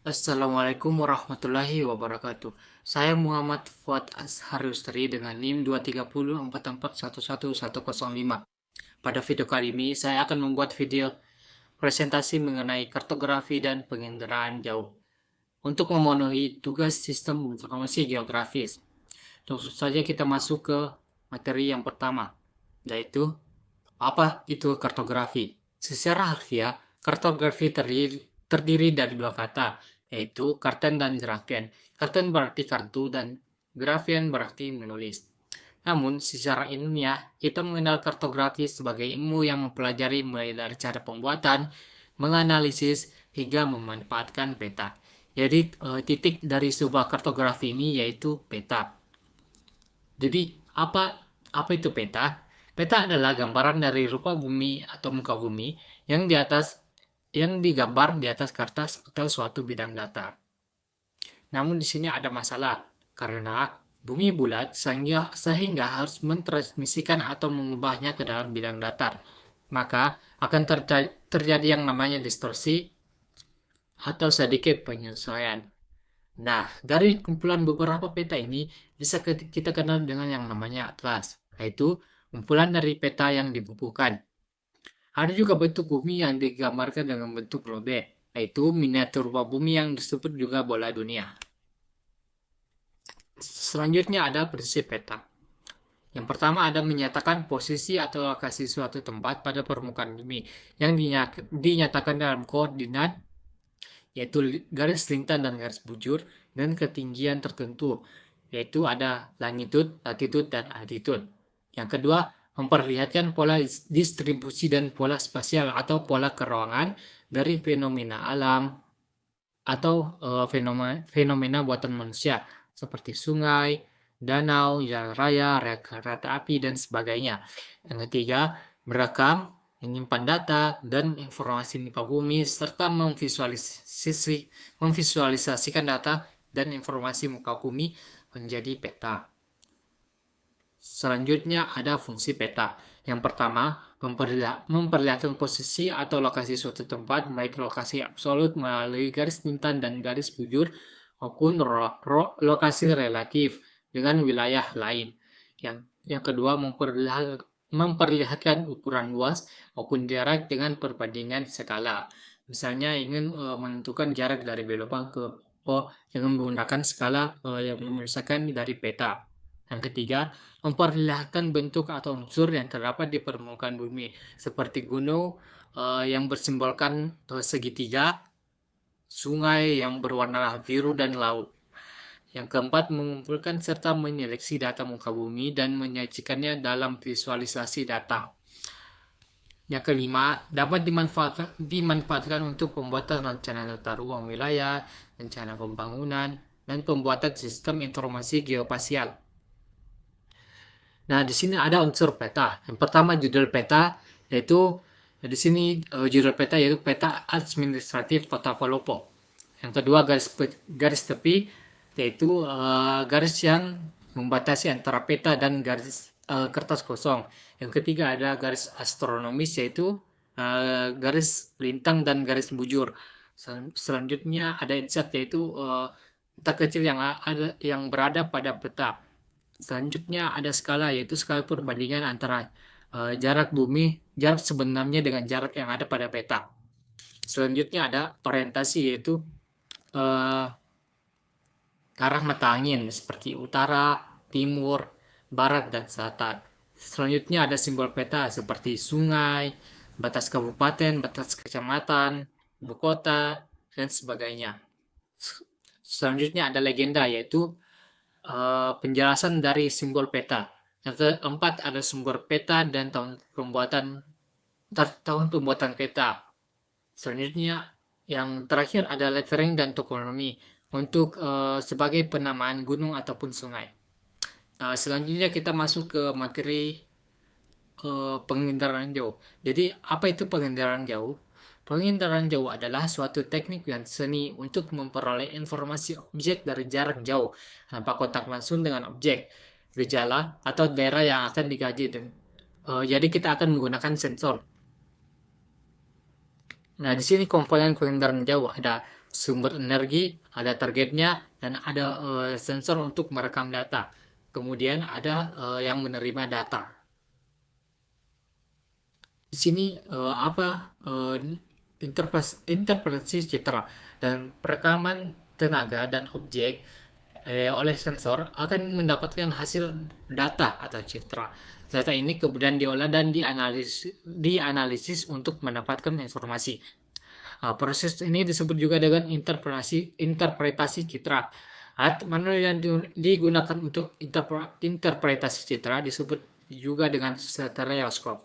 Assalamualaikum warahmatullahi wabarakatuh. Saya Muhammad Fuad Ashar Yusri dengan NIM 23044111105. Pada video kali ini, saya akan membuat video presentasi mengenai kartografi dan penginderaan jauh untuk memenuhi tugas sistem informasi geografis. Langsung saja kita masuk ke materi yang pertama, yaitu apa itu kartografi? Secara harfiah, kartografi terdiri dari dua kata, yaitu karten dan grafien. Karten berarti kartu dan grafien berarti menulis. Namun, secara ilmiah, kita mengenal kartografi sebagai ilmu yang mempelajari mulai dari cara pembuatan, menganalisis, hingga memanfaatkan peta. Jadi, titik dari sebuah kartografi ini yaitu peta. Jadi, apa itu peta? Peta adalah gambaran dari rupa bumi atau muka bumi yang digambar di atas kertas atau suatu bidang data. Namun di sini ada masalah karena bumi bulat sehingga harus mentransmisikan atau mengubahnya ke dalam bidang datar. Maka akan terjadi yang namanya distorsi atau sedikit penyesuaian. Nah, dari kumpulan beberapa peta ini bisa kita kenal dengan yang namanya atlas, yaitu kumpulan dari peta yang dibukukan. Ada juga bentuk bumi yang digambarkan dengan bentuk globe, yaitu miniatur rupa bumi yang disebut juga bola dunia. Selanjutnya ada prinsip peta. Yang pertama ada menyatakan posisi atau lokasi suatu tempat pada permukaan bumi yang dinyatakan dalam koordinat, yaitu garis lintang dan garis bujur, dan ketinggian tertentu, yaitu ada longitude, latitude, dan altitude. Yang kedua, memperlihatkan pola distribusi dan pola spasial atau pola keruangan dari fenomena alam atau fenomena buatan manusia seperti sungai, danau, jalan raya, rel kereta api, dan sebagainya. Yang ketiga, merekam, menyimpan data dan informasi muka bumi serta memvisualisasikan data dan informasi muka bumi menjadi peta. Selanjutnya ada fungsi peta. Yang pertama, memperlihatkan posisi atau lokasi suatu tempat, baik lokasi absolut melalui garis lintang dan garis bujur, maupun lokasi relatif dengan wilayah lain. Yang kedua, memperlihatkan ukuran luas maupun jarak dengan perbandingan skala. Misalnya ingin menentukan jarak dari B lubang ke O dengan menggunakan skala yang misalkan dari peta. Yang ketiga, memperlihatkan bentuk atau unsur yang terdapat di permukaan bumi, seperti gunung yang bersimbolkan segitiga, sungai yang berwarna biru, dan laut. Yang keempat, mengumpulkan serta menyeleksi data muka bumi dan menyajikannya dalam visualisasi data. Yang kelima, dapat dimanfaatkan untuk pembuatan rencana tata ruang wilayah, rencana pembangunan, dan pembuatan sistem informasi geospasial. Nah, di sini ada unsur peta. Yang pertama judul peta, yaitu di sini judul peta yaitu peta administratif Kota Palopo. Yang kedua garis tepi, yaitu garis yang membatasi antara peta dan garis kertas kosong. Yang ketiga ada garis astronomis, yaitu garis lintang dan garis bujur. Selanjutnya ada inset, yaitu peta kecil yang berada pada peta. Selanjutnya ada skala, yaitu skala perbandingan antara jarak sebenarnya dengan jarak yang ada pada peta. Selanjutnya ada orientasi, yaitu arah mata angin seperti utara, timur, barat, dan selatan. Selanjutnya ada simbol peta seperti sungai, batas kabupaten, batas kecamatan, ibu kota, dan sebagainya. Selanjutnya ada legenda, yaitu penjelasan dari simbol peta. Yang keempat ada sumber peta dan tahun pembuatan peta. Selanjutnya yang terakhir ada lettering dan toponomi untuk sebagai penamaan gunung ataupun sungai. Selanjutnya kita masuk ke materi penginderaan jauh. Jadi apa itu penginderaan jauh? Penginderaan jauh adalah suatu teknik dan seni untuk memperoleh informasi objek dari jarak jauh tanpa kontak langsung dengan objek, gejala, atau daerah yang akan dikaji. Jadi kita akan menggunakan sensor. Nah, di sini komponen penginderaan jauh ada sumber energi, ada targetnya, dan ada sensor untuk merekam data. Kemudian ada yang menerima data. Di sini interpretasi citra dan perekaman tenaga dan objek oleh sensor akan mendapatkan hasil data atau citra. Data ini kemudian diolah dan dianalisis untuk mendapatkan informasi. Proses ini disebut juga dengan interpretasi citra. Alat manual yang digunakan untuk interpretasi citra disebut juga dengan stereoskop.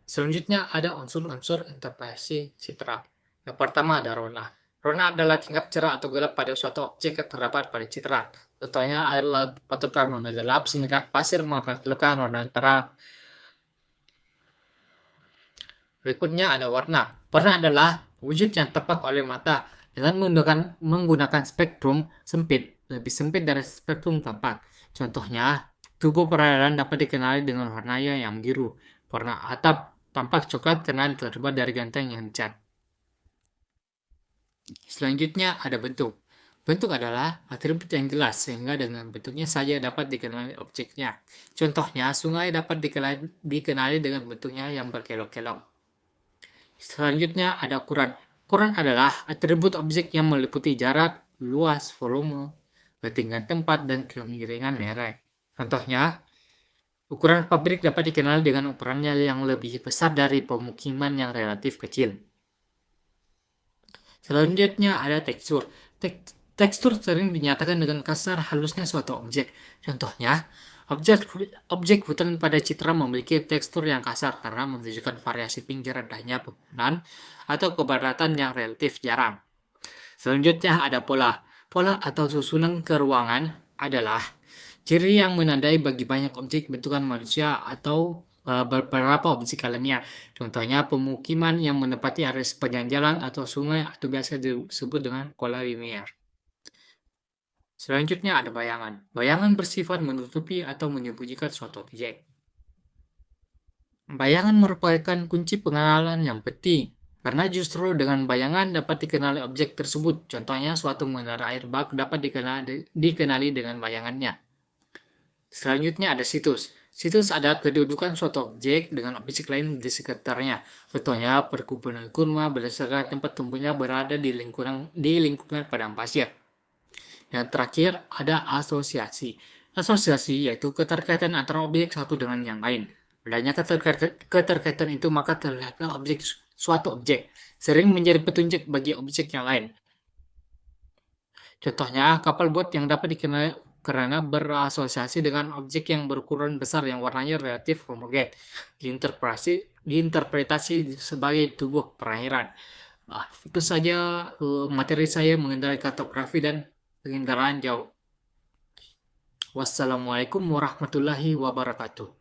Selanjutnya ada unsur-unsur interpretasi citra. Yang pertama ada rona. Rona adalah tingkat cerah atau gelap pada suatu objek yang terdapat pada citra. Contohnya adalah patokan warna gelap sehingga pasir menghasilkan warna terang. Berikutnya ada warna. Warna adalah wujud yang tepat oleh mata dengan menggunakan spektrum sempit, lebih sempit dari spektrum tampak. Contohnya, tubuh perairan dapat dikenali dengan warnanya yang biru. Warna atap tampak coklat karena terbuat dari ganteng yang dicat. Selanjutnya ada bentuk. Bentuk adalah atribut yang jelas sehingga dengan bentuknya saja dapat dikenali objeknya. Contohnya, sungai dapat dikenali dengan bentuknya yang berkelok-kelok. Selanjutnya ada ukuran. Ukuran adalah atribut objek yang meliputi jarak, luas, volume, ketinggian tempat, dan kemiringan merek. Contohnya, ukuran pabrik dapat dikenal dengan ukurannya yang lebih besar dari pemukiman yang relatif kecil. Selanjutnya ada tekstur. Tekstur sering dinyatakan dengan kasar halusnya suatu objek. Contohnya, objek hutan pada citra memiliki tekstur yang kasar karena menunjukkan variasi pinggir rendahnya pepohonan atau kepadatan yang relatif jarang. Selanjutnya ada pola. Pola atau susunan keruangan adalah ciri yang menandai bagi banyak objek bentukan manusia atau beberapa objek alamiah. Contohnya pemukiman yang menepati area sepanjang jalan atau sungai atau biasa disebut dengan pola linear. Selanjutnya ada bayangan. Bayangan bersifat menutupi atau menyembunyikan suatu objek. Bayangan merupakan kunci pengenalan yang penting, karena justru dengan bayangan dapat dikenali objek tersebut. Contohnya suatu menara air bak dapat dikenali dengan bayangannya. Selanjutnya ada situs. Situs adalah kedudukan suatu objek dengan objek lain di sekitarnya. Contohnya perkebunan kurma berdasarkan tempat tumbuhnya berada di lingkungan padang pasir. Yang terakhir ada asosiasi. Asosiasi yaitu keterkaitan antara objek satu dengan yang lain. Adanya keterkaitan itu maka terlihatlah suatu objek sering menjadi petunjuk bagi objek yang lain. Contohnya kapal bot yang dapat dikenali karena berasosiasi dengan objek yang berukuran besar yang warnanya relatif homogen, diinterpretasi sebagai tubuh perairan. Itu saja materi saya mengenai kartografi dan penginderaan jauh. Wassalamualaikum warahmatullahi wabarakatuh.